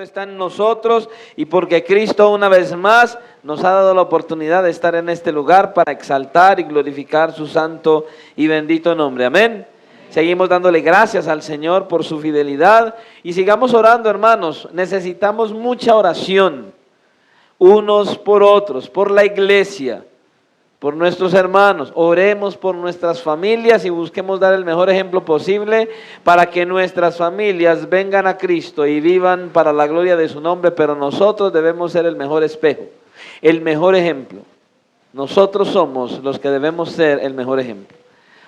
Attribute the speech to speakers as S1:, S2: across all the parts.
S1: está en nosotros y porque Cristo una vez más nos ha dado la oportunidad de estar en este lugar para exaltar y glorificar su santo y bendito nombre. Amén. Seguimos dándole gracias al Señor por su fidelidad y sigamos orando, hermanos. Necesitamos mucha oración unos por otros, por la iglesia, por nuestros hermanos. Oremos por nuestras familias y busquemos dar el mejor ejemplo posible para que nuestras familias vengan a Cristo y vivan para la gloria de su nombre, pero nosotros debemos ser el mejor espejo, el mejor ejemplo. Nosotros somos los que debemos ser el mejor ejemplo.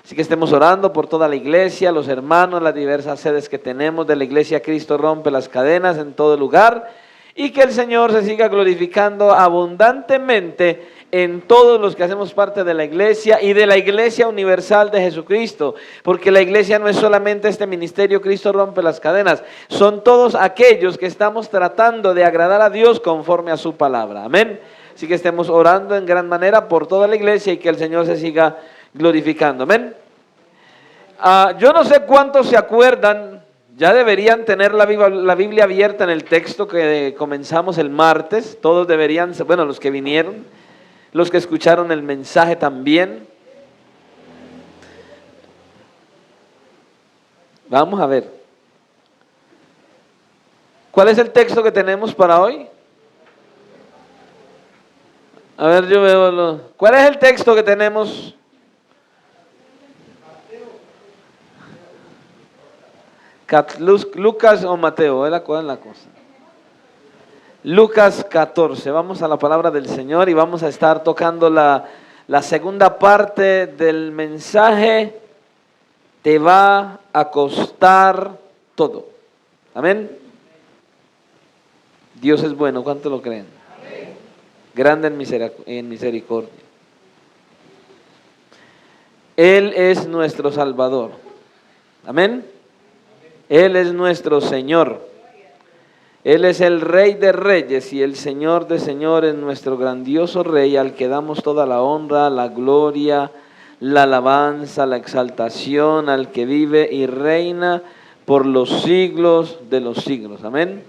S1: Así que estemos orando por toda la iglesia, los hermanos, las diversas sedes que tenemos de la iglesia Cristo Rompe las Cadenas en todo lugar, y que el Señor se siga glorificando abundantemente en todos los que hacemos parte de la iglesia y de la iglesia universal de Jesucristo, porque la iglesia no es solamente este ministerio Cristo Rompe las Cadenas, son todos aquellos que estamos tratando de agradar a Dios conforme a su palabra. Amén. Así que estemos orando en gran manera por toda la iglesia y que el Señor se siga glorificando. Amén. Yo no sé cuántos se acuerdan, ya deberían tener la Biblia abierta en el texto que comenzamos el martes. Todos deberían, bueno, los que vinieron, los que escucharon el mensaje también. Vamos a ver. ¿Cuál es el texto que tenemos para hoy? A ver, yo veo. ¿Cuál es el texto que tenemos? Lucas o Mateo, ¿cuál es la cosa? Lucas 14, vamos a la palabra del Señor y vamos a estar tocando la segunda parte del mensaje. Te va a costar todo. Amén. Dios es bueno, ¿cuánto lo creen? Amén. Grande en misericordia. Él es nuestro Salvador. Amén. Él es nuestro Señor. Él es el Rey de Reyes y el Señor de Señores, nuestro grandioso Rey, al que damos toda la honra, la gloria, la alabanza, la exaltación, al que vive y reina por los siglos de los siglos. Amén.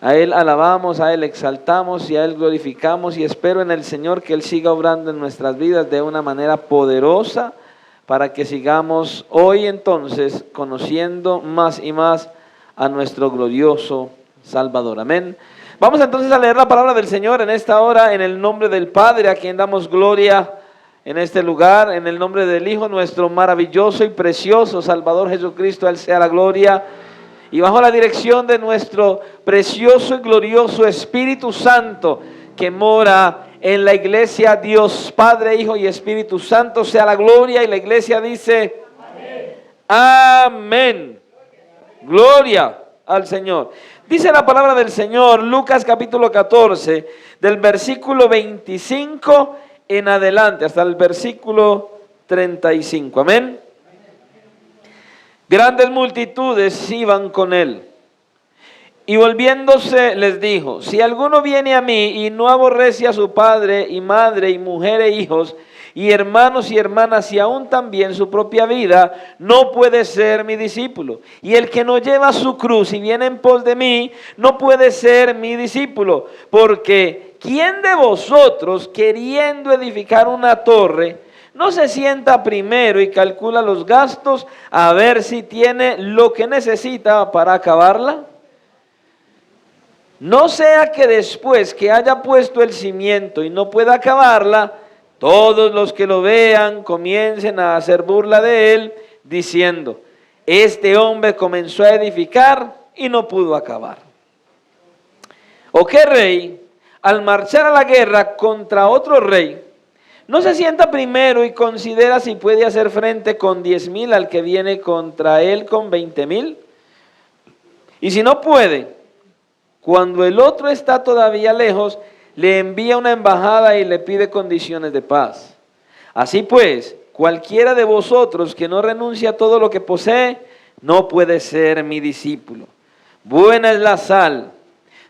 S1: A Él alabamos, a Él exaltamos y a Él glorificamos, y espero en el Señor que Él siga obrando en nuestras vidas de una manera poderosa, para que sigamos hoy entonces conociendo más y más a nuestro glorioso Salvador. Amén. Vamos entonces a leer la palabra del Señor en esta hora, en el nombre del Padre, a quien damos gloria en este lugar, en el nombre del Hijo, nuestro maravilloso y precioso Salvador Jesucristo, a Él sea la gloria, y bajo la dirección de nuestro precioso y glorioso Espíritu Santo, que mora en la iglesia, Dios Padre, Hijo y Espíritu Santo, sea la gloria. Y la iglesia dice amén. Amén. Gloria al Señor. Dice la palabra del Señor, Lucas capítulo 14, del versículo 25 en adelante, hasta el versículo 35. Amén. Grandes multitudes iban con él. Y volviéndose les dijo, si alguno viene a mí y no aborrece a su padre y madre y mujer e hijos y hermanos y hermanas y aún también su propia vida, no puede ser mi discípulo. Y el que no lleva su cruz y viene en pos de mí, no puede ser mi discípulo. Porque ¿quién de vosotros, queriendo edificar una torre, no se sienta primero y calcula los gastos a ver si tiene lo que necesita para acabarla? No sea que después que haya puesto el cimiento y no pueda acabarla, todos los que lo vean comiencen a hacer burla de él, diciendo, este hombre comenzó a edificar y no pudo acabar. ¿O qué rey, al marchar a la guerra contra otro rey, no se sienta primero y considera si puede hacer frente con 10,000 al que viene contra él con 20,000? Y si no puede, cuando el otro está todavía lejos, le envía una embajada y le pide condiciones de paz. Así pues, cualquiera de vosotros que no renuncia a todo lo que posee, no puede ser mi discípulo. Buena es la sal,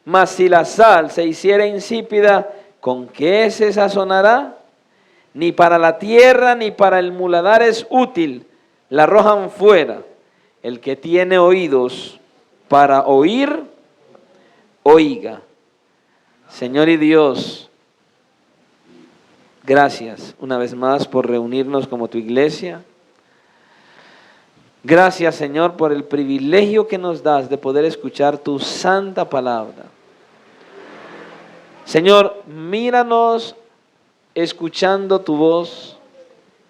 S1: mas si la sal se hiciera insípida, ¿con qué se sazonará? Ni para la tierra ni para el muladar es útil, la arrojan fuera. El que tiene oídos para oír, oiga. Señor y Dios, gracias una vez más por reunirnos como tu iglesia. Gracias, Señor, por el privilegio que nos das de poder escuchar tu santa palabra. Señor, míranos escuchando tu voz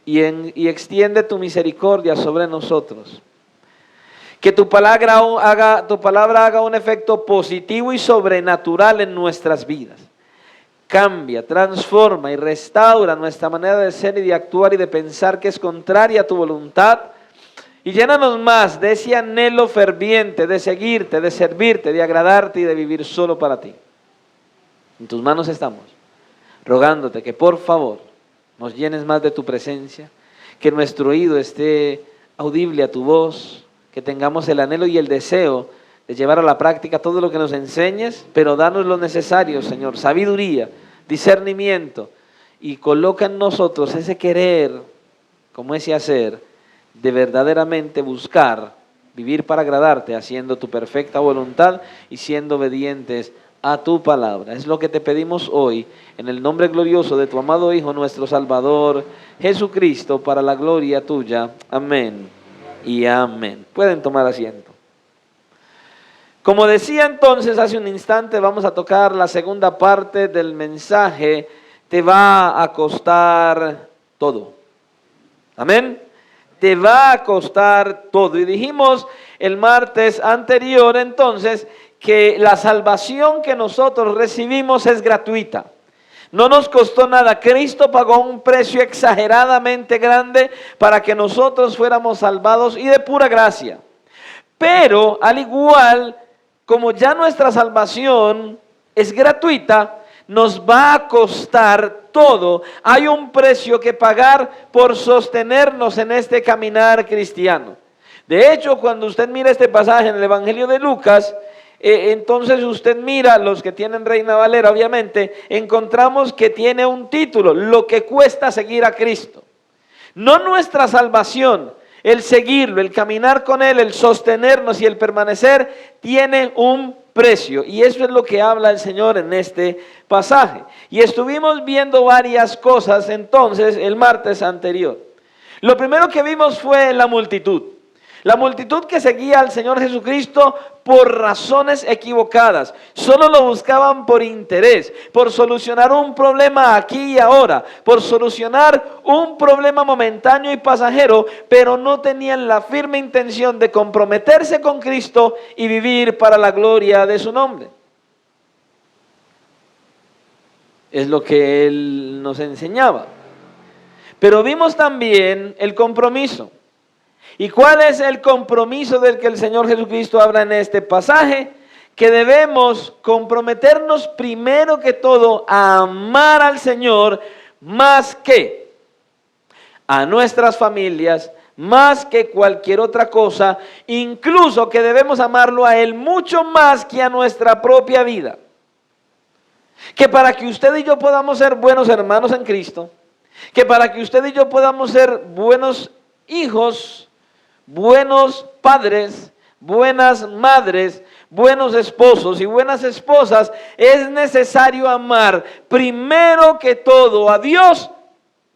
S1: y extiende tu misericordia sobre nosotros. Que tu palabra haga un efecto positivo y sobrenatural en nuestras vidas. Cambia, transforma y restaura nuestra manera de ser y de actuar y de pensar que es contraria a tu voluntad. Y llénanos más de ese anhelo ferviente de seguirte, de servirte, de agradarte y de vivir solo para ti. En tus manos estamos, rogándote que por favor nos llenes más de tu presencia, que nuestro oído esté audible a tu voz, que tengamos el anhelo y el deseo de llevar a la práctica todo lo que nos enseñes, pero danos lo necesario, Señor, sabiduría, discernimiento, y coloca en nosotros ese querer, como ese hacer, de verdaderamente buscar, vivir para agradarte, haciendo tu perfecta voluntad y siendo obedientes a tu palabra. Es lo que te pedimos hoy, en el nombre glorioso de tu amado Hijo, nuestro Salvador, Jesucristo, para la gloria tuya. Amén y amén. Pueden tomar asiento. Como decía entonces hace un instante, vamos a tocar la segunda parte del mensaje. Te va a costar todo. Amén. Te va a costar todo. Y dijimos el martes anterior entonces que la salvación que nosotros recibimos es gratuita. No nos costó nada. Cristo pagó un precio exageradamente grande para que nosotros fuéramos salvados y de pura gracia. Pero al igual como ya nuestra salvación es gratuita, nos va a costar todo. Hay un precio que pagar por sostenernos en este caminar cristiano. De hecho, cuando usted mira este pasaje en el Evangelio de Lucas, entonces usted mira, los que tienen Reina Valera obviamente, encontramos que tiene un título: lo que cuesta seguir a Cristo. No nuestra salvación, el seguirlo, el caminar con Él, el sostenernos y el permanecer, tiene un precio. Y eso es lo que habla el Señor en este pasaje. Y estuvimos viendo varias cosas entonces el martes anterior. Lo primero que vimos fue la multitud. La multitud que seguía al Señor Jesucristo por razones equivocadas. Solo lo buscaban por interés, por solucionar un problema aquí y ahora, por solucionar un problema momentáneo y pasajero, pero no tenían la firme intención de comprometerse con Cristo y vivir para la gloria de su nombre. Es lo que Él nos enseñaba. Pero vimos también el compromiso. ¿Y cuál es el compromiso del que el Señor Jesucristo habla en este pasaje? Que debemos comprometernos primero que todo a amar al Señor más que a nuestras familias, más que cualquier otra cosa, incluso que debemos amarlo a Él mucho más que a nuestra propia vida. Que para que usted y yo podamos ser buenos hermanos en Cristo, que para que usted y yo podamos ser buenos hijos, buenos padres, buenas madres, buenos esposos y buenas esposas, es necesario amar primero que todo a Dios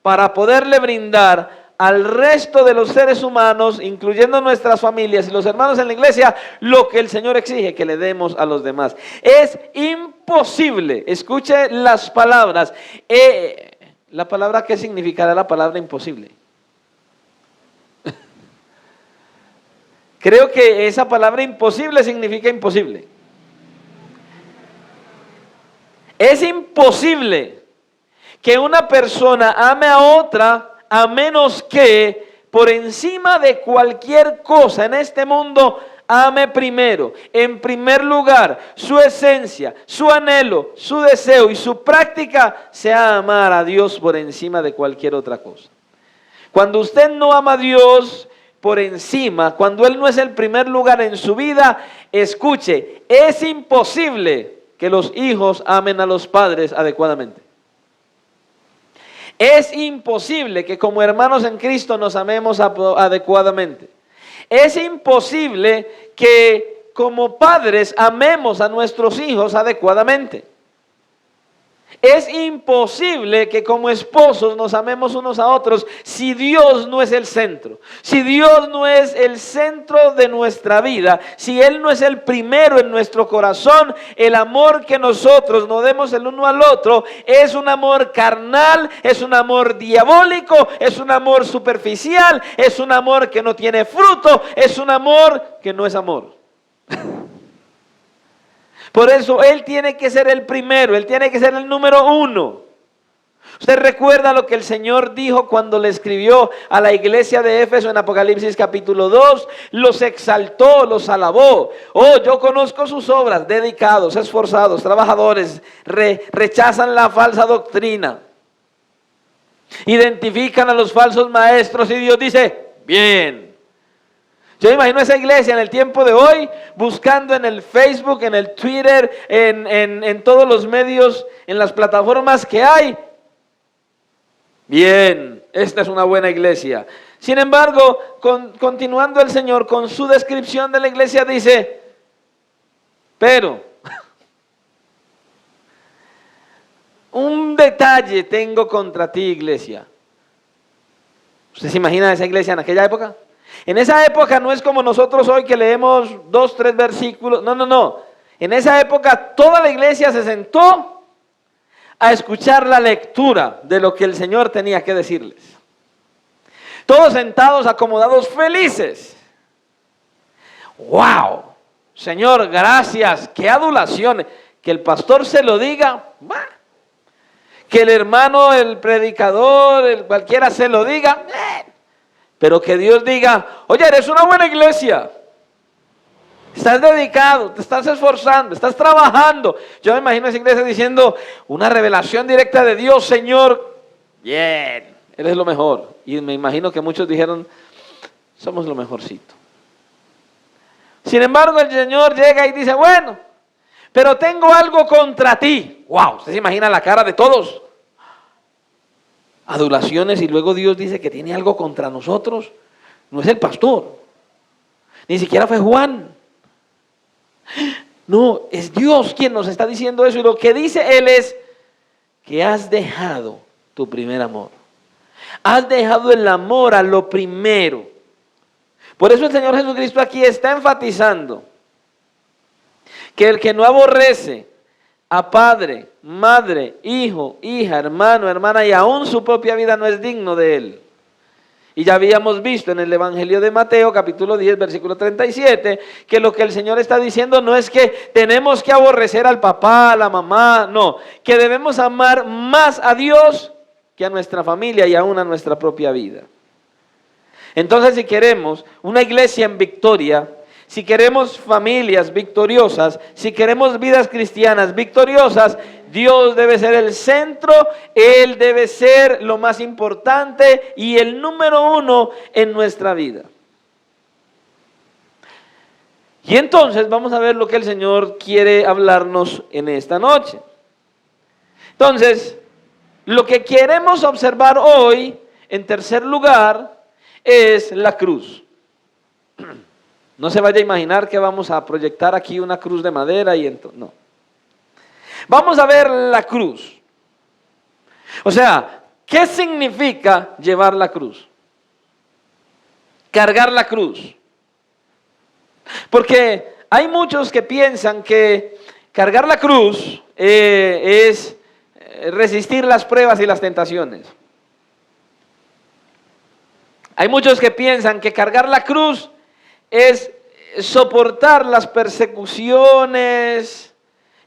S1: para poderle brindar al resto de los seres humanos, incluyendo nuestras familias y los hermanos en la iglesia, lo que el Señor exige que le demos a los demás. Es imposible, escuche las palabras. ¿La palabra qué significará la palabra imposible? Creo que esa palabra imposible significa imposible. Es imposible que una persona ame a otra a menos que por encima de cualquier cosa en este mundo ame primero, en primer lugar, su esencia, su anhelo, su deseo y su práctica sea amar a Dios por encima de cualquier otra cosa. Cuando usted no ama a Dios por encima, cuando Él no es el primer lugar en su vida, escuche, es imposible que los hijos amen a los padres adecuadamente. Es imposible que como hermanos en Cristo nos amemos adecuadamente. Es imposible que como padres amemos a nuestros hijos adecuadamente. Es imposible que como esposos nos amemos unos a otros si Dios no es el centro, si Dios no es el centro de nuestra vida, si Él no es el primero en nuestro corazón. El amor que nosotros nos demos el uno al otro es un amor carnal, es un amor diabólico, es un amor superficial, es un amor que no tiene fruto, es un amor que no es amor. Por eso Él tiene que ser el primero, Él tiene que ser el número uno. Usted recuerda lo que el Señor dijo cuando le escribió a la iglesia de Éfeso en Apocalipsis capítulo 2, los exaltó, los alabó. Oh, yo conozco sus obras, dedicados, esforzados, trabajadores, rechazan la falsa doctrina, identifican a los falsos maestros y Dios dice, bien. Yo imagino esa iglesia en el tiempo de hoy buscando en el Facebook, en el Twitter, en todos los medios, en las plataformas que hay. Bien, esta es una buena iglesia. Sin embargo, continuando el Señor con su descripción de la iglesia dice, pero un detalle tengo contra ti, iglesia. ¿Usted se imagina esa iglesia en aquella época? En esa época no es como nosotros hoy que leemos 2, 3 versículos. No. En esa época toda la iglesia se sentó a escuchar la lectura de lo que el Señor tenía que decirles. Todos sentados, acomodados, felices. ¡Wow! Señor, gracias. ¡Qué adulación! Que el pastor se lo diga. ¡Bah! Que el hermano, el predicador, cualquiera se lo diga. Pero que Dios diga, oye, eres una buena iglesia. Estás dedicado, te estás esforzando, estás trabajando. Yo me imagino a esa iglesia diciendo, una revelación directa de Dios, Señor. Bien, eres lo mejor. Y me imagino que muchos dijeron, somos lo mejorcito. Sin embargo, el Señor llega y dice, bueno, pero tengo algo contra ti. Wow, ¿usted se imagina la cara de todos? Adulaciones, y luego Dios dice que tiene algo contra nosotros. No es el pastor, ni siquiera fue Juan. No, es Dios quien nos está diciendo eso, y lo que dice Él es que has dejado tu primer amor. Has dejado el amor a lo primero. Por eso el Señor Jesucristo aquí está enfatizando que el que no aborrece a padre, madre, hijo, hija, hermano, hermana y aún su propia vida no es digno de Él. Y ya habíamos visto en el Evangelio de Mateo, capítulo 10, versículo 37, que lo que el Señor está diciendo no es que tenemos que aborrecer al papá, a la mamá, no, que debemos amar más a Dios que a nuestra familia y aún a nuestra propia vida. Entonces, si queremos una iglesia en victoria, si queremos familias victoriosas, si queremos vidas cristianas victoriosas, Dios debe ser el centro, Él debe ser lo más importante y el número uno en nuestra vida. Y entonces vamos a ver lo que el Señor quiere hablarnos en esta noche. Entonces, lo que queremos observar hoy, en tercer lugar, es la cruz. No se vaya a imaginar que vamos a proyectar aquí una cruz de madera y entonces, no. Vamos a ver la cruz. O sea, ¿qué significa llevar la cruz? Cargar la cruz. Porque hay muchos que piensan que cargar la cruz es resistir las pruebas y las tentaciones. Hay muchos que piensan que cargar la cruz es soportar las persecuciones,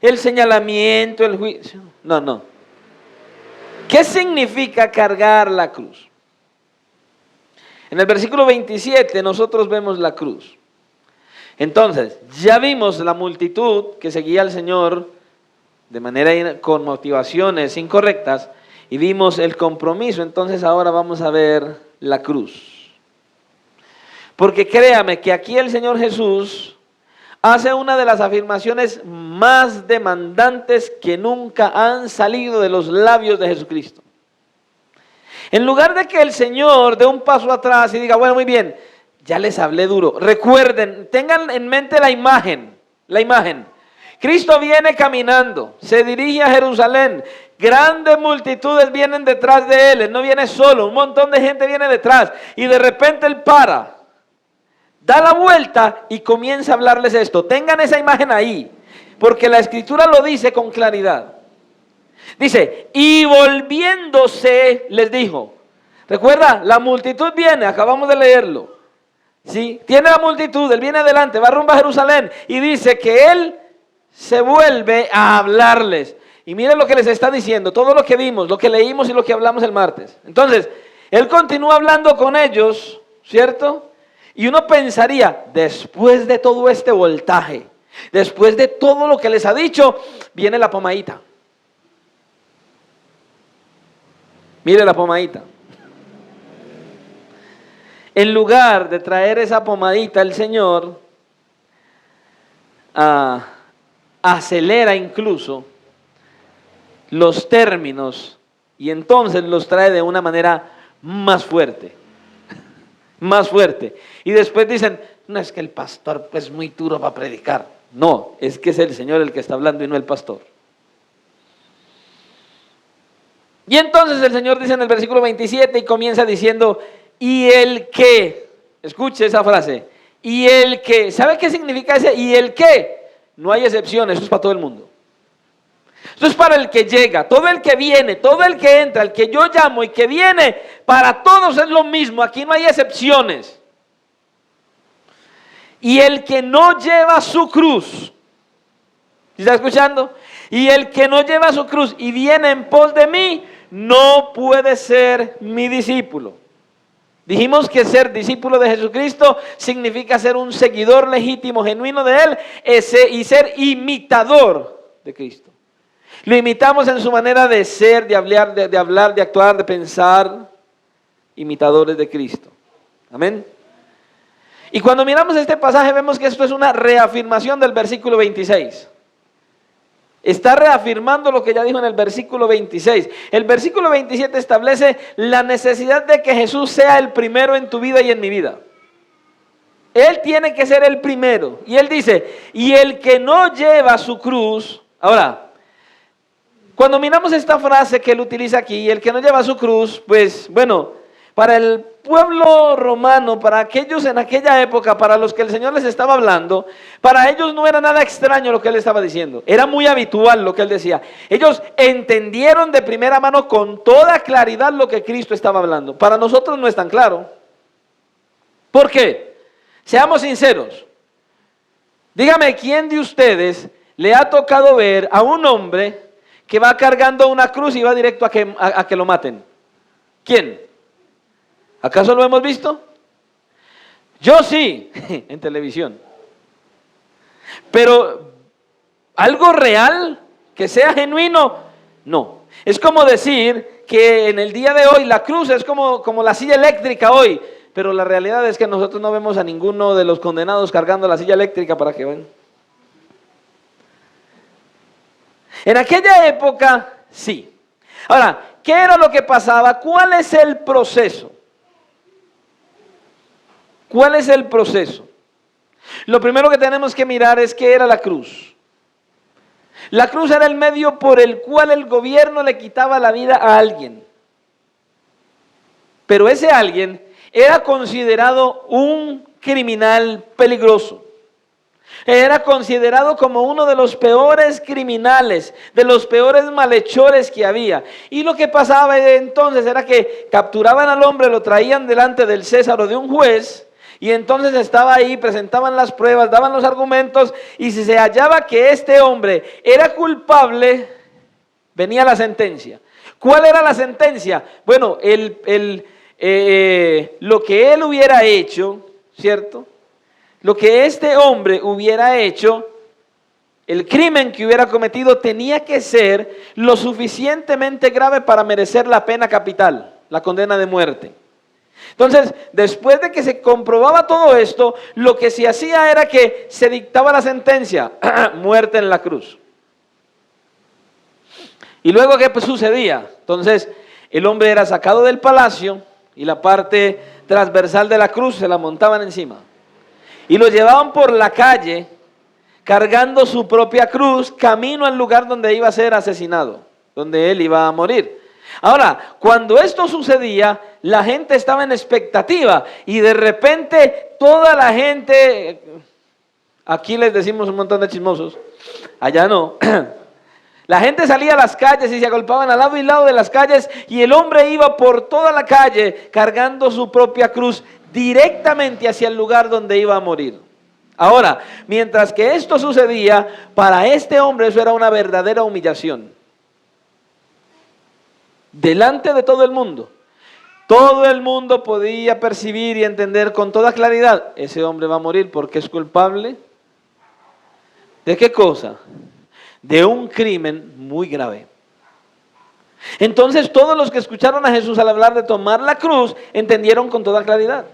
S1: el señalamiento, el juicio. No. ¿Qué significa cargar la cruz? En el versículo 27 nosotros vemos la cruz. Entonces, ya vimos la multitud que seguía al Señor de manera con motivaciones incorrectas y vimos el compromiso. Entonces ahora vamos a ver la cruz. Porque créame que aquí el Señor Jesús hace una de las afirmaciones más demandantes que nunca han salido de los labios de Jesucristo. En lugar de que el Señor dé un paso atrás y diga, bueno, muy bien, Ya les hablé duro. Recuerden, tengan en mente la imagen. Cristo viene caminando, se dirige a Jerusalén. Grandes multitudes vienen detrás de él. Él no viene solo, un montón de gente viene detrás. Y de repente él para, da la vuelta y comienza a hablarles esto. Tengan esa imagen ahí, porque la Escritura lo dice con claridad. Dice, y volviéndose les dijo. Recuerda, la multitud viene, acabamos de leerlo. ¿Sí? Tiene la multitud, él viene adelante, va rumbo a Jerusalén y dice que él se vuelve a hablarles. Y miren lo que les está diciendo, todo lo que vimos, lo que leímos y lo que hablamos el martes. Entonces, él continúa hablando con ellos, ¿cierto? Y uno pensaría, después de todo este voltaje, después de todo lo que les ha dicho, viene la pomadita. Mire la pomadita. En lugar de traer esa pomadita, el Señor acelera incluso los términos y entonces los trae de una manera más fuerte. Más fuerte. Y después dicen, no es que el pastor es muy duro para predicar. No, es que es el Señor el que está hablando y no el pastor. Y entonces el Señor dice en el versículo 27 y comienza diciendo, y el que, escuche esa frase, y el que, ¿sabe qué significa ese? Y el que, no hay excepciones, eso es para todo el mundo. Esto es para el que llega, todo el que viene, todo el que entra, el que yo llamo y que viene, para todos es lo mismo, aquí no hay excepciones. Y el que no lleva su cruz, ¿está escuchando? Y el que no lleva su cruz y viene en pos de mí, no puede ser mi discípulo. Dijimos que ser discípulo de Jesucristo significa ser un seguidor legítimo, genuino de Él y ser imitador de Cristo. Lo imitamos en su manera de ser, de hablar, de actuar, de pensar, imitadores de Cristo. Amén. Y cuando miramos este pasaje vemos que esto es una reafirmación del versículo 26. Está reafirmando lo que ya dijo en el versículo 26. El versículo 27 establece la necesidad de que Jesús sea el primero en tu vida y en mi vida. Él tiene que ser el primero. Y él dice, y el que no lleva su cruz. Ahora, cuando miramos esta frase que él utiliza aquí, el que no lleva su cruz, pues bueno, para el pueblo romano, para aquellos en aquella época, para los que el Señor les estaba hablando, para ellos no era nada extraño lo que él estaba diciendo. Era muy habitual lo que él decía. Ellos entendieron de primera mano con toda claridad lo que Cristo estaba hablando. Para nosotros no es tan claro. ¿Por qué? Seamos sinceros. Dígame, ¿quién de ustedes le ha tocado ver a un hombre que va cargando una cruz y va directo a que lo maten? ¿Quién? ¿Acaso lo hemos visto? Yo sí, en televisión. Pero algo real, que sea genuino, no. Es como decir que en el día de hoy la cruz es como la silla eléctrica hoy, pero la realidad es que nosotros no vemos a ninguno de los condenados cargando la silla eléctrica para que vean. En aquella época, sí. Ahora, ¿qué era lo que pasaba? ¿Cuál es el proceso? ¿Cuál es el proceso? Lo primero que tenemos que mirar es qué era la cruz. La cruz era el medio por el cual el gobierno le quitaba la vida a alguien. Pero ese alguien era considerado un criminal peligroso. Era considerado como uno de los peores criminales, de los peores malhechores que había. Y lo que pasaba entonces era que capturaban al hombre, lo traían delante del César o de un juez, y entonces estaba ahí, presentaban las pruebas, daban los argumentos, y si se hallaba que este hombre era culpable, venía la sentencia. ¿Cuál era la sentencia? Bueno, lo que él hubiera hecho, ¿cierto? Lo que este hombre hubiera hecho, el crimen que hubiera cometido tenía que ser lo suficientemente grave para merecer la pena capital, la condena de muerte. Entonces, después de que se comprobaba todo esto, lo que se hacía era que se dictaba la sentencia, muerte en la cruz. Y luego, ¿qué sucedía? Entonces, el hombre era sacado del palacio y la parte transversal de la cruz, se la montaban encima. Y lo llevaban por la calle, cargando su propia cruz, camino al lugar donde iba a ser asesinado, donde él iba a morir. Ahora, cuando esto sucedía, la gente estaba en expectativa y de repente toda la gente, aquí les decimos un montón de chismosos, allá no, la gente salía a las calles y se agolpaban al lado y lado de las calles y el hombre iba por toda la calle cargando su propia cruz directamente hacia el lugar donde iba a morir. Ahora, mientras que esto sucedía, para este hombre eso era una verdadera humillación. Delante de todo el mundo. Todo el mundo podía percibir y entender con toda claridad, ese hombre va a morir porque es culpable. ¿De qué cosa? De un crimen muy grave. Entonces todos los que escucharon a Jesús al hablar de tomar la cruz, entendieron con toda claridad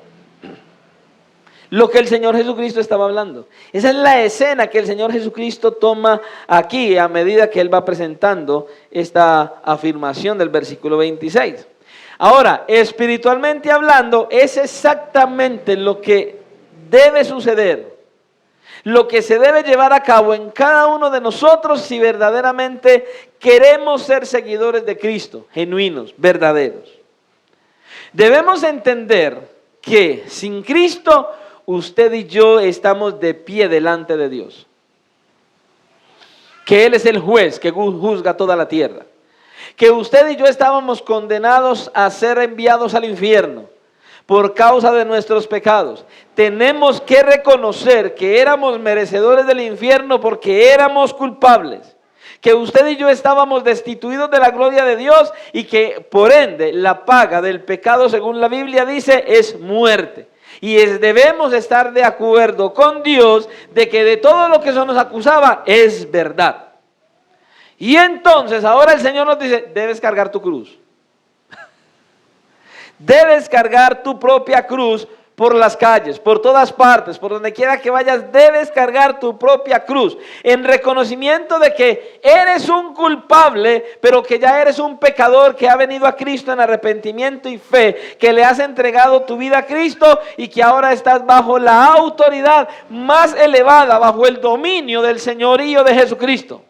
S1: lo que el Señor Jesucristo estaba hablando. Esa es la escena que el Señor Jesucristo toma aquí a medida que Él va presentando esta afirmación del versículo 26. Ahora, espiritualmente hablando, es exactamente lo que debe suceder, lo que se debe llevar a cabo en cada uno de nosotros si verdaderamente queremos ser seguidores de Cristo, genuinos, verdaderos. Debemos entender que sin Cristo, usted y yo estamos de pie delante de Dios. Que Él es el juez que juzga toda la tierra. Que usted y yo estábamos condenados a ser enviados al infierno por causa de nuestros pecados. Tenemos que reconocer que éramos merecedores del infierno porque éramos culpables. Que usted y yo estábamos destituidos de la gloria de Dios y que por ende la paga del pecado, según la Biblia dice, es muerte. Y debemos estar de acuerdo con Dios de que de todo lo que eso nos acusaba es verdad. Y entonces ahora el Señor nos dice, debes cargar tu cruz. Debes cargar tu propia cruz por las calles, por todas partes, por donde quiera que vayas, debes cargar tu propia cruz, en reconocimiento de que eres un culpable, pero que ya eres un pecador que ha venido a Cristo en arrepentimiento y fe, que le has entregado tu vida a Cristo y que ahora estás bajo la autoridad más elevada, bajo el dominio del señorío de Jesucristo.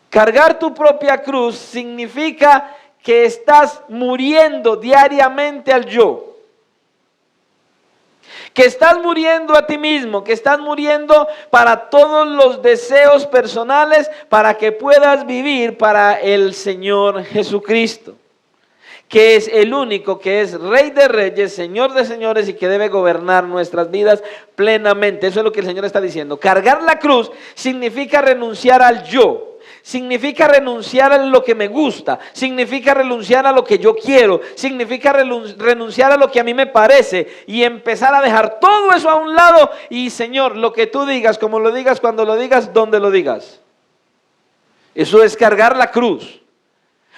S1: Cargar tu propia cruz significa que estás muriendo diariamente al yo, que estás muriendo a ti mismo, que estás muriendo para todos los deseos personales para que puedas vivir para el Señor Jesucristo, que es el único que es Rey de Reyes, Señor de Señores y que debe gobernar nuestras vidas plenamente. Eso es lo que el Señor está diciendo. Cargar la cruz significa renunciar al yo. Significa renunciar a lo que me gusta, significa renunciar a lo que yo quiero, significa renunciar a lo que a mí me parece y empezar a dejar todo eso a un lado y Señor, lo que tú digas, como lo digas, cuando lo digas, donde lo digas. Eso es cargar la cruz,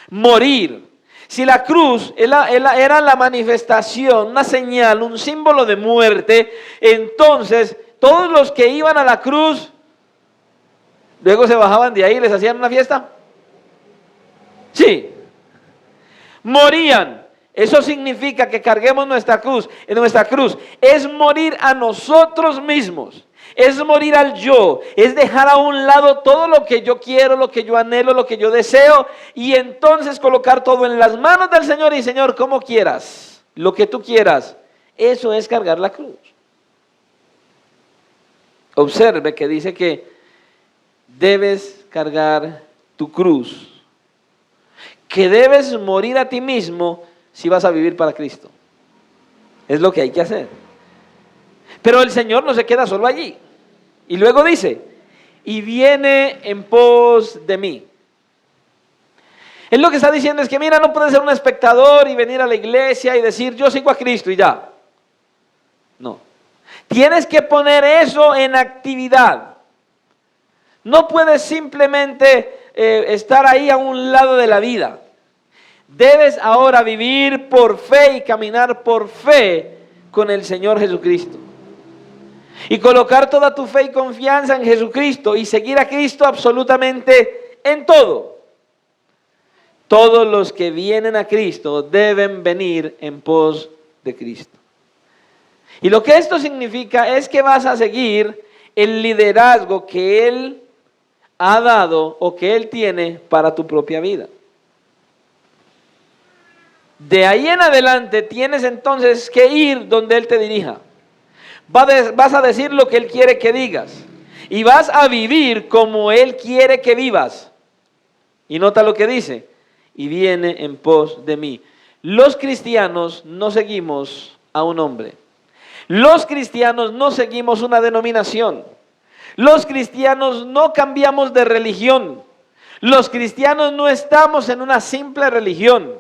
S1: morir. Si la cruz era la manifestación, una señal, un símbolo de muerte, entonces todos los que iban a la cruz luego se bajaban de ahí y les hacían una fiesta. Sí. Morían. Eso significa que carguemos nuestra cruz. Nuestra cruz es morir a nosotros mismos. Es morir al yo. Es dejar a un lado todo lo que yo quiero, lo que yo anhelo, lo que yo deseo. Y entonces colocar todo en las manos del Señor. Y Señor, como quieras, lo que tú quieras. Eso es cargar la cruz. Observe que dice que debes cargar tu cruz, que debes morir a ti mismo si vas a vivir para Cristo. Es lo que hay que hacer. Pero el Señor no se queda solo allí. Y luego dice, y viene en pos de mí. Él lo que está diciendo es que mira, no puedes ser un espectador y venir a la iglesia y decir yo sigo a Cristo y ya. No. Tienes que poner eso en actividad. No puedes simplemente estar ahí a un lado de la vida. Debes ahora vivir por fe y caminar por fe con el Señor Jesucristo. Y colocar toda tu fe y confianza en Jesucristo y seguir a Cristo absolutamente en todo. Todos los que vienen a Cristo deben venir en pos de Cristo. Y lo que esto significa es que vas a seguir el liderazgo que Él ha dado o que Él tiene para tu propia vida. De ahí en adelante tienes entonces que ir donde Él te dirija. Vas a decir lo que Él quiere que digas. Y vas a vivir como Él quiere que vivas. Y nota lo que dice: y viene en pos de mí. Los cristianos no seguimos a un hombre. Los cristianos no seguimos una denominación. Los cristianos no cambiamos de religión. Los cristianos no estamos en una simple religión.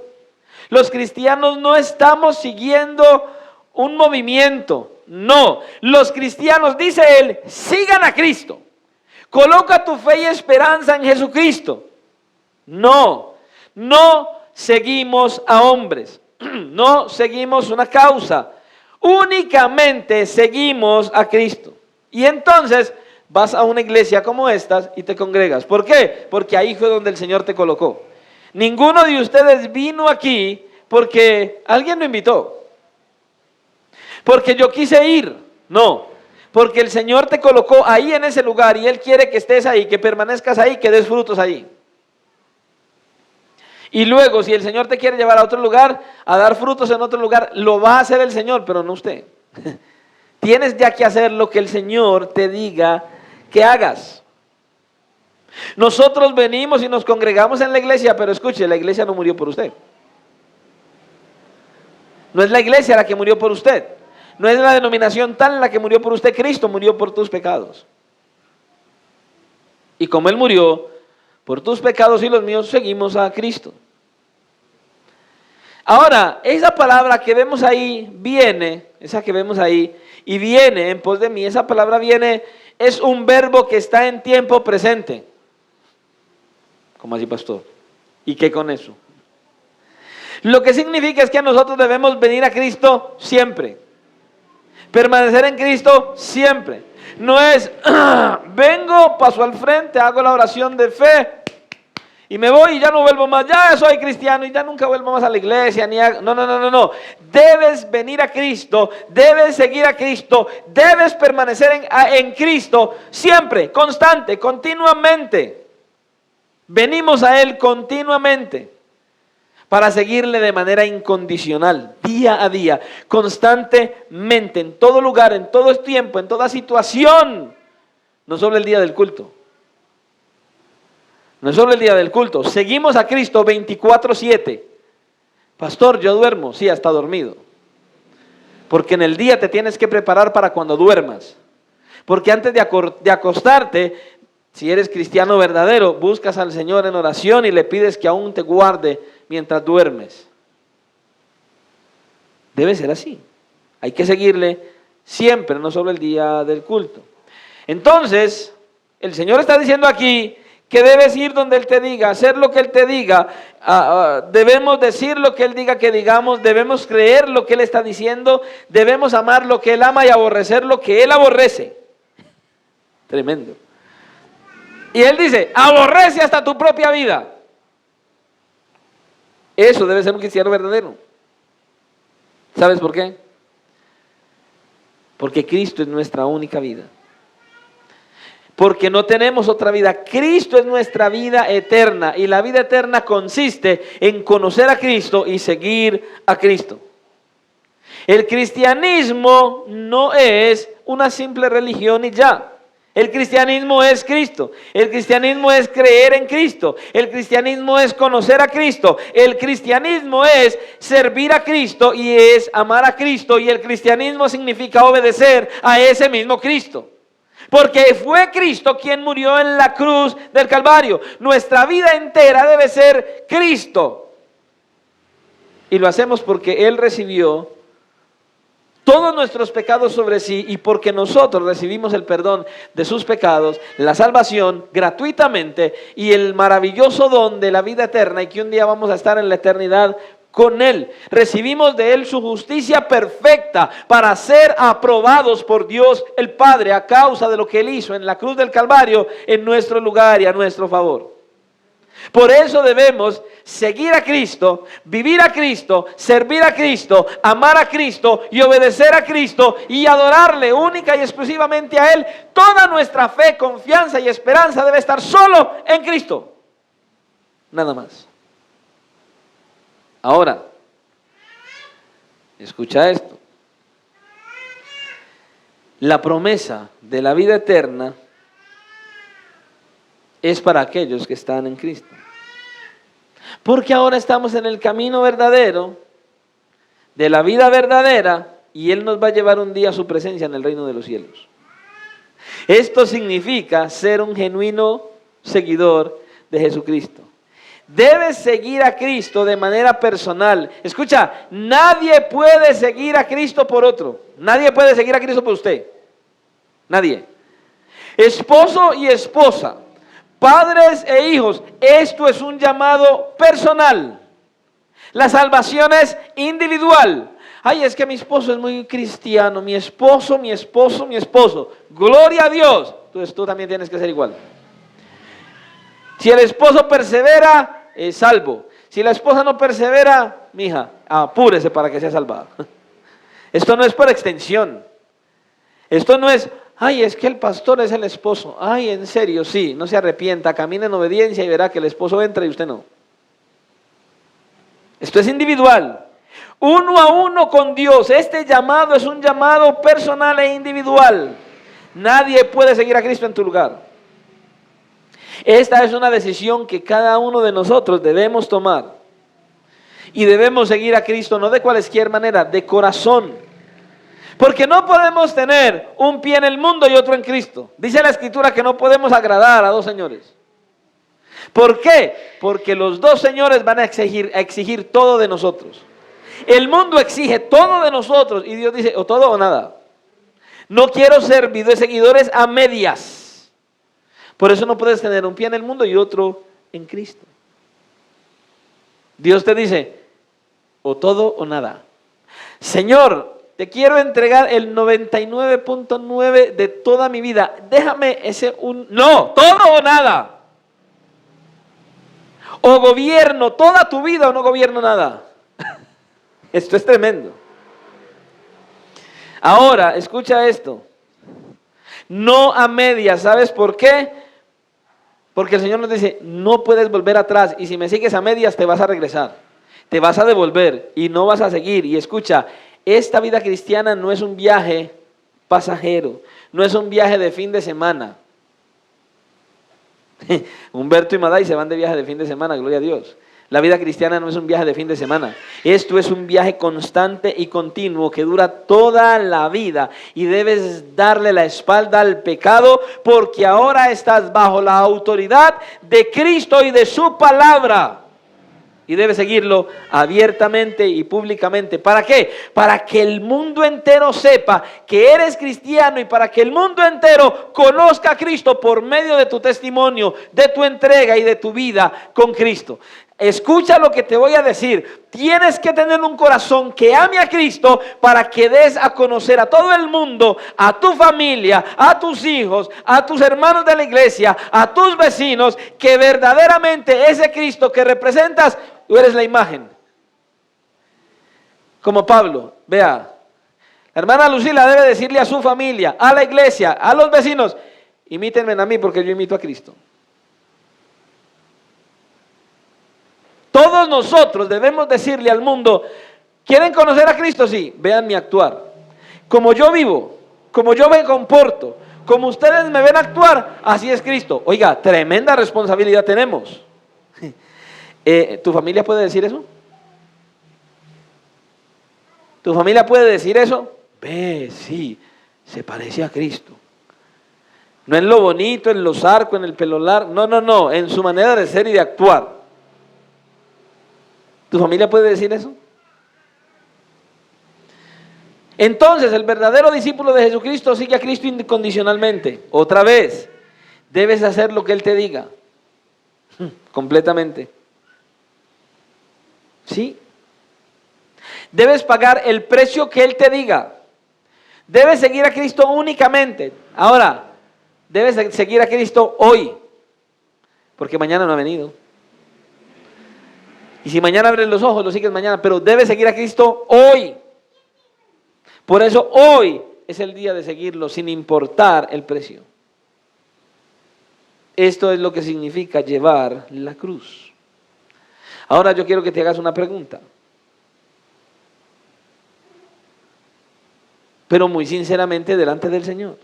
S1: Los cristianos no estamos siguiendo un movimiento. No, los cristianos, dice Él, sigan a Cristo. Coloca tu fe y esperanza en Jesucristo. No seguimos a hombres. No seguimos una causa. Únicamente seguimos a Cristo. Y entonces vas a una iglesia como estas y te congregas. ¿Por qué? Porque ahí fue donde el Señor te colocó. Ninguno de ustedes vino aquí porque alguien lo invitó. Porque yo quise ir. No, porque el Señor te colocó ahí en ese lugar y Él quiere que estés ahí, que permanezcas ahí, que des frutos ahí. Y luego, si el Señor te quiere llevar a otro lugar, a dar frutos en otro lugar, lo va a hacer el Señor, pero no usted. Tienes ya que hacer lo que el Señor te diga que hagas. Nosotros venimos y nos congregamos en la iglesia, pero escuche, la iglesia no murió por usted. No es la iglesia la que murió por usted. No es la denominación tal la que murió por usted. Cristo murió por tus pecados. Y como Él murió por tus pecados y los míos, seguimos a Cristo. Ahora, esa palabra que vemos ahí viene, esa que vemos ahí, y viene en pos de mí, esa palabra viene, es un verbo que está en tiempo presente. ¿Cómo así, pastor? ¿Y qué con eso? Lo que significa es que nosotros debemos venir a Cristo siempre. Permanecer en Cristo siempre. No es, vengo, paso al frente, hago la oración de fe y me voy y ya no vuelvo más. Ya soy cristiano y ya nunca vuelvo más a la iglesia. No. Debes venir a Cristo, debes seguir a Cristo, debes permanecer en Cristo siempre, constante, continuamente. Venimos a Él continuamente para seguirle de manera incondicional, día a día, constantemente, en todo lugar, en todo tiempo, en toda situación. No solo el día del culto. No es solo el día del culto. Seguimos a Cristo 24/7. Pastor, yo duermo. Sí, hasta dormido. Porque en el día te tienes que preparar para cuando duermas. Porque antes de acostarte, si eres cristiano verdadero, buscas al Señor en oración y le pides que aún te guarde mientras duermes. Debe ser así. Hay que seguirle siempre, no solo el día del culto. Entonces, el Señor está diciendo aquí que debes ir donde Él te diga, hacer lo que Él te diga, debemos decir lo que Él diga que digamos, debemos creer lo que Él está diciendo, debemos amar lo que Él ama y aborrecer lo que Él aborrece. Tremendo. Y Él dice, aborrece hasta tu propia vida. Eso debe ser un cristiano verdadero. ¿Sabes por qué? Porque Cristo es nuestra única vida. Porque no tenemos otra vida. Cristo es nuestra vida eterna. Y la vida eterna consiste en conocer a Cristo y seguir a Cristo. El cristianismo no es una simple religión y ya. El cristianismo es Cristo. El cristianismo es creer en Cristo. El cristianismo es conocer a Cristo. El cristianismo es servir a Cristo y es amar a Cristo. Y el cristianismo significa obedecer a ese mismo Cristo. Porque fue Cristo quien murió en la cruz del Calvario. Nuestra vida entera debe ser Cristo. Y lo hacemos porque Él recibió todos nuestros pecados sobre sí y porque nosotros recibimos el perdón de sus pecados, la salvación gratuitamente y el maravilloso don de la vida eterna y que un día vamos a estar en la eternidad con Él. Recibimos de Él su justicia perfecta para ser aprobados por Dios el Padre a causa de lo que Él hizo en la cruz del Calvario en nuestro lugar y a nuestro favor. Por eso debemos seguir a Cristo, vivir a Cristo, servir a Cristo, amar a Cristo y obedecer a Cristo y adorarle única y exclusivamente a Él. Toda nuestra fe, confianza y esperanza debe estar solo en Cristo. Nada más. Ahora, escucha esto. La promesa de la vida eterna es para aquellos que están en Cristo. Porque ahora estamos en el camino verdadero, de la vida verdadera, y Él nos va a llevar un día a su presencia en el reino de los cielos. Esto significa ser un genuino seguidor de Jesucristo. Debes seguir a Cristo de manera personal. Escucha, nadie puede seguir a Cristo por otro. Nadie puede seguir a Cristo por usted. Nadie. Esposo y esposa, padres e hijos, esto es un llamado personal. La salvación es individual. Ay, es que mi esposo es muy cristiano, mi esposo. Gloria a Dios. Entonces tú también tienes que ser igual. Si el esposo persevera, es salvo. Si la esposa no persevera, mija, apúrese para que sea salvada. Esto no es por extensión. Esto no es, ay, es que el pastor es el esposo. Ay, en serio, sí, no se arrepienta, camine en obediencia y verá que el esposo entra y usted no. Esto es individual. Uno a uno con Dios. Este llamado es un llamado personal e individual. Nadie puede seguir a Cristo en tu lugar. Esta es una decisión que cada uno de nosotros debemos tomar. Y debemos seguir a Cristo, no de cualquier manera, de corazón. Porque no podemos tener un pie en el mundo y otro en Cristo. Dice la Escritura que no podemos agradar a dos señores. ¿Por qué? Porque los dos señores van a exigir todo de nosotros. El mundo exige todo de nosotros y Dios dice, o todo o nada. No quiero ser seguidores a medias. Por eso no puedes tener un pie en el mundo y otro en Cristo. Dios te dice, o todo o nada. Señor, te quiero entregar el 99.9 de toda mi vida. Déjame no, todo o nada. O gobierno toda tu vida o no gobierno nada. Esto es tremendo. Ahora, escucha esto. No a medias, ¿sabes por qué? Porque el Señor nos dice, no puedes volver atrás y si me sigues a medias te vas a regresar. Te vas a devolver y no vas a seguir. Y escucha, esta vida cristiana no es un viaje pasajero, no es un viaje de fin de semana. Humberto y Maday se van de viaje de fin de semana, gloria a Dios. La vida cristiana no es un viaje de fin de semana. Esto es un viaje constante y continuo que dura toda la vida. Y debes darle la espalda al pecado porque ahora estás bajo la autoridad de Cristo y de su palabra. Y debes seguirlo abiertamente y públicamente. ¿Para qué? Para que el mundo entero sepa que eres cristiano y para que el mundo entero conozca a Cristo por medio de tu testimonio, de tu entrega y de tu vida con Cristo. Escucha lo que te voy a decir. Tienes que tener un corazón que ame a Cristo para que des a conocer a todo el mundo, a tu familia, a tus hijos, a tus hermanos de la iglesia, a tus vecinos, que verdaderamente ese Cristo que representas, tú eres la imagen. Como Pablo, vea, la hermana Lucila debe decirle a su familia, a la iglesia, a los vecinos, imítenme a mí porque yo imito a Cristo. Todos nosotros debemos decirle al mundo, ¿quieren conocer a Cristo? Sí, vean mi actuar. Como yo vivo, como yo me comporto, como ustedes me ven actuar, así es Cristo. Oiga, tremenda responsabilidad tenemos. ¿Tu familia puede decir eso? ¿Tu familia puede decir eso? Ve, sí, se parece a Cristo. No en lo bonito, en los arcos, en el pelo largo, no, en su manera de ser y de actuar. ¿Tu familia puede decir eso? Entonces, el verdadero discípulo de Jesucristo sigue a Cristo incondicionalmente. Otra vez, debes hacer lo que Él te diga. Completamente. ¿Sí? Debes pagar el precio que Él te diga. Debes seguir a Cristo únicamente. Ahora, debes seguir a Cristo hoy. Porque mañana no ha venido. Y si mañana abres los ojos, lo sigues mañana, pero debes seguir a Cristo hoy. Por eso hoy es el día de seguirlo sin importar el precio. Esto es lo que significa llevar la cruz. Ahora yo quiero que te hagas una pregunta. Pero muy sinceramente delante del Señor,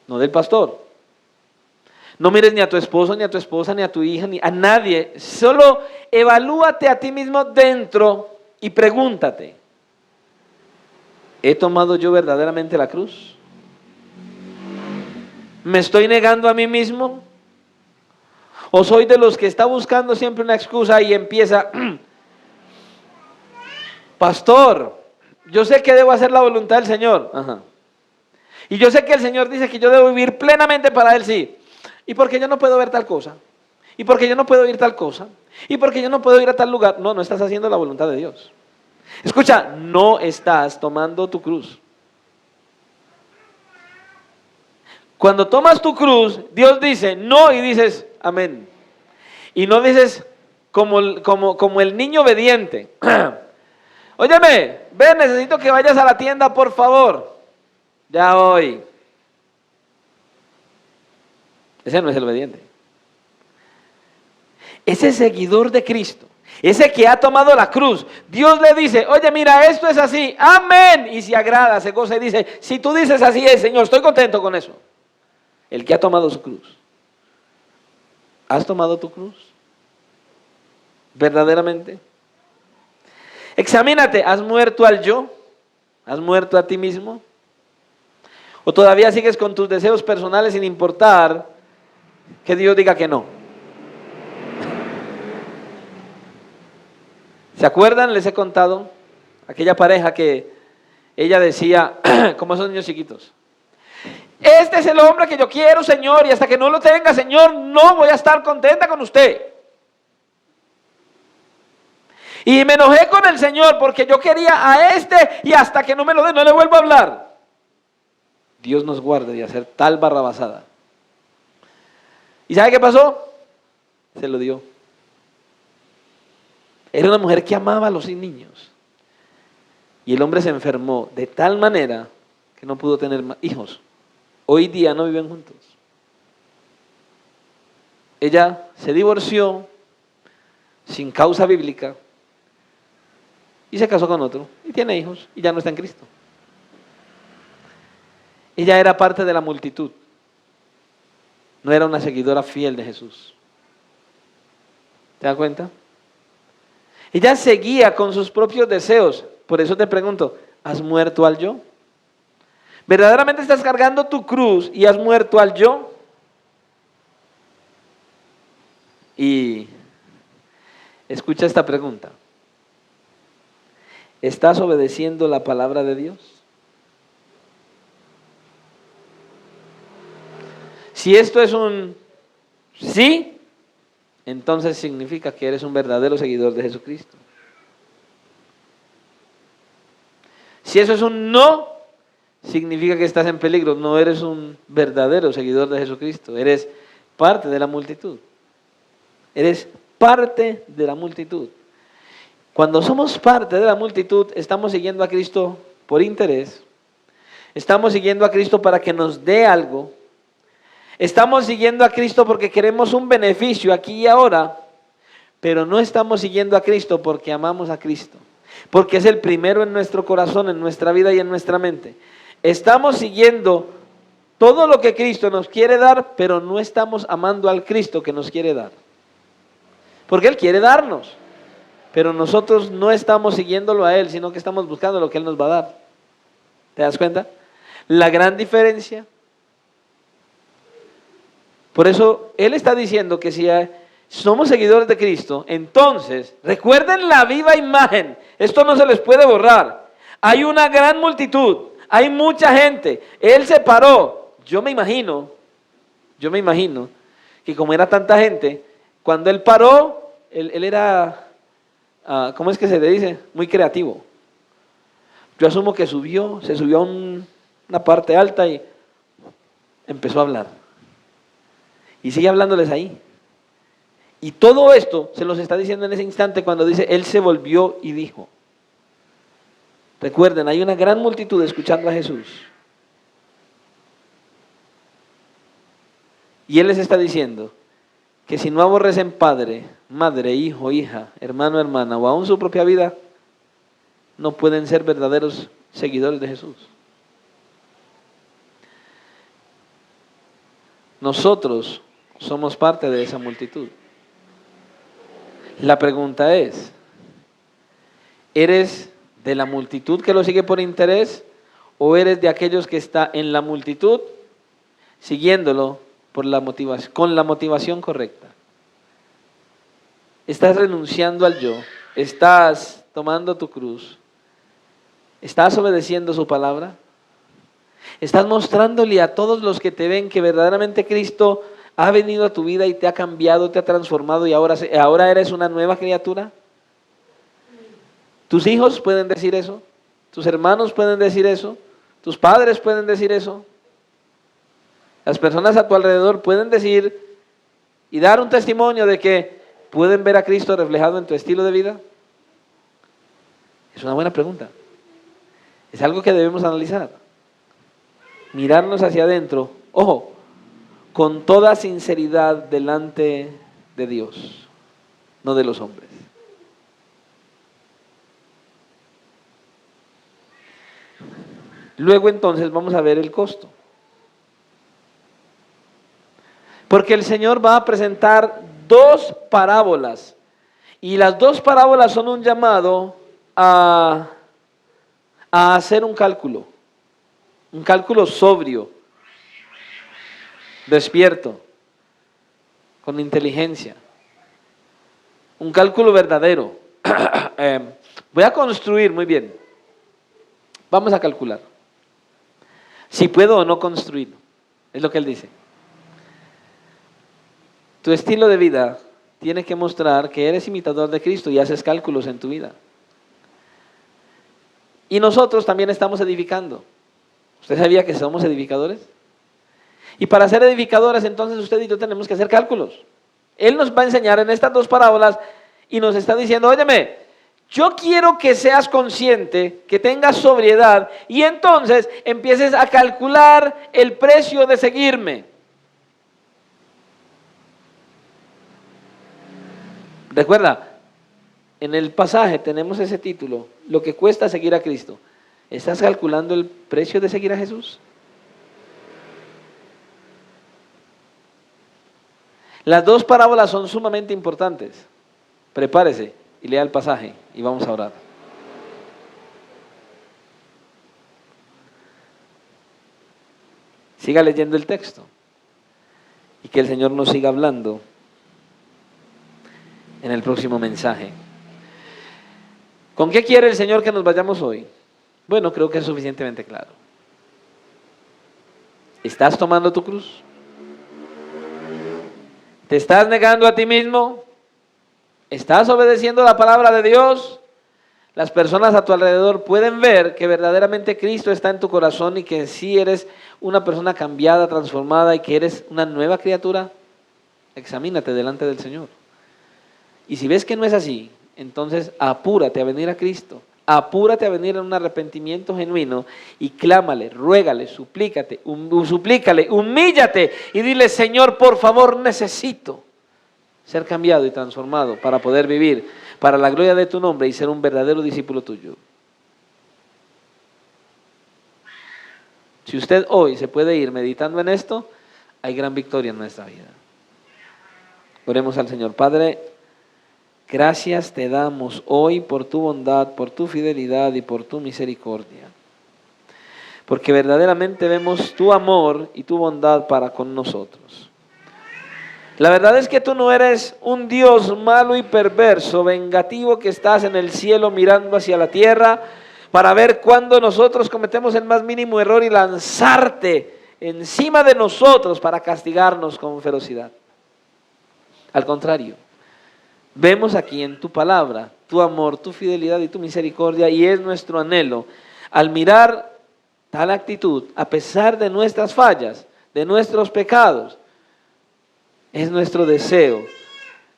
S1: no del pastor. No mires ni a tu esposo, ni a tu esposa, ni a tu hija, ni a nadie. Solo evalúate a ti mismo dentro y pregúntate, ¿he tomado yo verdaderamente la cruz? ¿Me estoy negando a mí mismo? ¿O soy de los que está buscando siempre una excusa y empieza, pastor, yo sé que debo hacer la voluntad del Señor. Ajá. Y yo sé que el Señor dice que yo debo vivir plenamente para Él, sí. ¿Y por qué yo no puedo ver tal cosa? ¿Y por qué yo no puedo oír tal cosa? ¿Y por qué yo no puedo ir a tal lugar? No, no estás haciendo la voluntad de Dios. Escucha, no estás tomando tu cruz. Cuando tomas tu cruz, Dios dice no y dices amén. Y no dices como el niño obediente. Óyeme, ven, necesito que vayas a la tienda, por favor. Ya voy. Ese no es el obediente. Ese seguidor de Cristo, ese que ha tomado la cruz, Dios le dice, oye, mira, esto es así, amén. Y se agrada, se goza y dice, si tú dices así es, Señor, estoy contento con eso. El que ha tomado su cruz. ¿Has tomado tu cruz? ¿Verdaderamente? Examínate, ¿has muerto al yo? ¿Has muerto a ti mismo? ¿O todavía sigues con tus deseos personales sin importar que Dios diga que no? ¿Se acuerdan? Les he contado aquella pareja que ella decía, como esos niños chiquitos, este es el hombre que yo quiero, Señor, y hasta que no lo tenga, Señor, no voy a estar contenta con usted. Y me enojé con el Señor porque yo quería a este y hasta que no me lo dé, no le vuelvo a hablar. Dios nos guarde de hacer tal barrabasada. ¿Y sabe qué pasó? Se lo dio. Era una mujer que amaba a los niños. Y el hombre se enfermó de tal manera que no pudo tener hijos. Hoy día no viven juntos. Ella se divorció sin causa bíblica y se casó con otro y tiene hijos y ya no está en Cristo. Ella era parte de la multitud. No era una seguidora fiel de Jesús. ¿Te das cuenta? Ella seguía con sus propios deseos. Por eso te pregunto, ¿has muerto al yo? ¿Verdaderamente estás cargando tu cruz y has muerto al yo? Y escucha esta pregunta. ¿Estás obedeciendo la palabra de Dios? Si esto es un sí, entonces significa que eres un verdadero seguidor de Jesucristo. Si eso es un no, significa que estás en peligro, no eres un verdadero seguidor de Jesucristo, eres parte de la multitud. Eres parte de la multitud. Cuando somos parte de la multitud, estamos siguiendo a Cristo por interés, estamos siguiendo a Cristo para que nos dé algo, estamos siguiendo a Cristo porque queremos un beneficio aquí y ahora, pero no estamos siguiendo a Cristo porque amamos a Cristo, porque es el primero en nuestro corazón, en nuestra vida y en nuestra mente. Estamos siguiendo todo lo que Cristo nos quiere dar, pero no estamos amando al Cristo que nos quiere dar. Porque Él quiere darnos, pero nosotros no estamos siguiéndolo a Él, sino que estamos buscando lo que Él nos va a dar. ¿Te das cuenta? La gran diferencia. Por eso Él está diciendo que si somos seguidores de Cristo, entonces, recuerden la viva imagen, esto no se les puede borrar. Hay una gran multitud, hay mucha gente, Él se paró. Yo me imagino que como era tanta gente, cuando Él paró, él era, ¿cómo es que se le dice? Muy creativo. Yo asumo que se subió a una parte alta y empezó a hablar. Y sigue hablándoles ahí. Y todo esto se los está diciendo en ese instante cuando dice, Él se volvió y dijo. Recuerden, hay una gran multitud escuchando a Jesús. Y Él les está diciendo que si no aborrecen padre, madre, hijo, hija, hermano, hermana, o aún su propia vida, no pueden ser verdaderos seguidores de Jesús. Nosotros somos parte de esa multitud. La pregunta es, ¿eres de la multitud que lo sigue por interés o eres de aquellos que está en la multitud siguiéndolo por con la motivación correcta? ¿Estás renunciando al yo? ¿Estás tomando tu cruz? ¿Estás obedeciendo su palabra? ¿Estás mostrándole a todos los que te ven que verdaderamente Cristo ha venido a tu vida y te ha cambiado, te ha transformado y ahora eres una nueva criatura? ¿Tus hijos pueden decir eso? ¿Tus hermanos pueden decir eso? ¿Tus padres pueden decir eso? ¿Las personas a tu alrededor pueden decir y dar un testimonio de que pueden ver a Cristo reflejado en tu estilo de vida? Es una buena pregunta. Es algo que debemos analizar. Mirarnos hacia adentro, ojo, con toda sinceridad delante de Dios, no de los hombres. Luego entonces vamos a ver el costo. Porque el Señor va a presentar dos parábolas. Y las dos parábolas son un llamado a hacer un cálculo sobrio, despierto, con inteligencia. Un cálculo verdadero. Voy a construir, muy bien. Vamos a calcular. Si puedo o no construir. Es lo que él dice. Tu estilo de vida tiene que mostrar que eres imitador de Cristo y haces cálculos en tu vida. Y nosotros también estamos edificando. ¿Usted sabía que somos edificadores? Y para ser edificadores, entonces usted y yo tenemos que hacer cálculos. Él nos va a enseñar en estas dos parábolas y nos está diciendo, óyeme, yo quiero que seas consciente, que tengas sobriedad y entonces empieces a calcular el precio de seguirme. Recuerda, en el pasaje tenemos ese título, lo que cuesta seguir a Cristo. ¿Estás calculando el precio de seguir a Jesús? Las dos parábolas son sumamente importantes. Prepárese y lea el pasaje y vamos a orar. Siga leyendo el texto y que el Señor nos siga hablando en el próximo mensaje. ¿Con qué quiere el Señor que nos vayamos hoy? Bueno, creo que es suficientemente claro. ¿Estás tomando tu cruz? ¿Te estás negando a ti mismo? ¿Estás obedeciendo la palabra de Dios? Las personas a tu alrededor pueden ver que verdaderamente Cristo está en tu corazón y que sí eres una persona cambiada, transformada y que eres una nueva criatura. Examínate delante del Señor. Y si ves que no es así, entonces apúrate a venir a Cristo. Apúrate a venir en un arrepentimiento genuino y clámale, ruégale, suplícale, humíllate y dile, Señor, por favor, necesito ser cambiado y transformado para poder vivir para la gloria de tu nombre y ser un verdadero discípulo tuyo. Si usted hoy se puede ir meditando en esto, hay gran victoria en nuestra vida. Oremos al Señor. Padre, gracias te damos hoy por tu bondad, por tu fidelidad y por tu misericordia. Porque verdaderamente vemos tu amor y tu bondad para con nosotros. La verdad es que tú no eres un Dios malo y perverso, vengativo, que estás en el cielo mirando hacia la tierra para ver cuándo nosotros cometemos el más mínimo error y lanzarte encima de nosotros para castigarnos con ferocidad. Al contrario, vemos aquí en tu palabra tu amor, tu fidelidad y tu misericordia, y es nuestro anhelo al mirar tal actitud, a pesar de nuestras fallas, de nuestros pecados, es nuestro deseo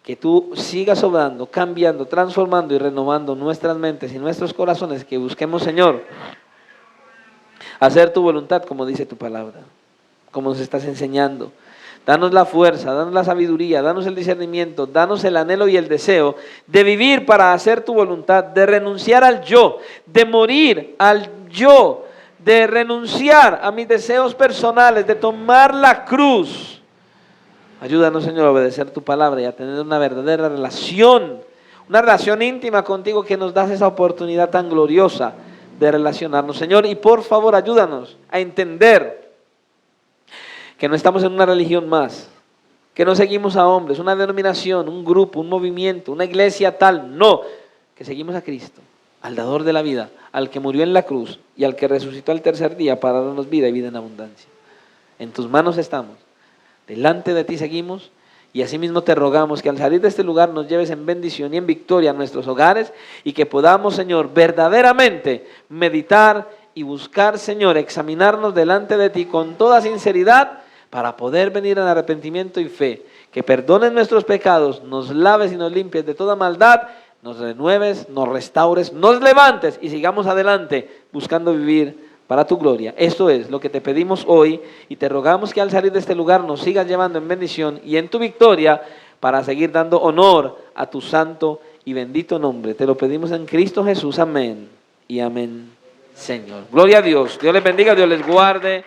S1: Que tú sigas obrando, cambiando, transformando y renovando nuestras mentes y nuestros corazones, que busquemos, Señor, hacer tu voluntad como dice tu palabra, como nos estás enseñando. Danos la fuerza, danos la sabiduría, danos el discernimiento, danos el anhelo y el deseo de vivir para hacer tu voluntad, de renunciar al yo, de morir al yo, de renunciar a mis deseos personales, de tomar la cruz. Ayúdanos, Señor, a obedecer tu palabra y a tener una verdadera relación, una relación íntima contigo, que nos das esa oportunidad tan gloriosa de relacionarnos, Señor. Y por favor, ayúdanos a entender que no estamos en una religión más, que no seguimos a hombres, una denominación, un grupo, un movimiento, una iglesia tal, no, que seguimos a Cristo, al dador de la vida, al que murió en la cruz y al que resucitó al tercer día para darnos vida y vida en abundancia. En tus manos estamos. Delante de ti seguimos, y asimismo te rogamos que al salir de este lugar nos lleves en bendición y en victoria a nuestros hogares, y que podamos, Señor, verdaderamente meditar y buscar, Señor, examinarnos delante de ti con toda sinceridad para poder venir en arrepentimiento y fe, que perdones nuestros pecados, nos laves y nos limpies de toda maldad, nos renueves, nos restaures, nos levantes y sigamos adelante buscando vivir para tu gloria. Esto es lo que te pedimos hoy, y te rogamos que al salir de este lugar nos sigas llevando en bendición y en tu victoria, para seguir dando honor a tu santo y bendito nombre. Te lo pedimos en Cristo Jesús. Amén y amén, Señor. Gloria a Dios. Dios les bendiga, Dios les guarde.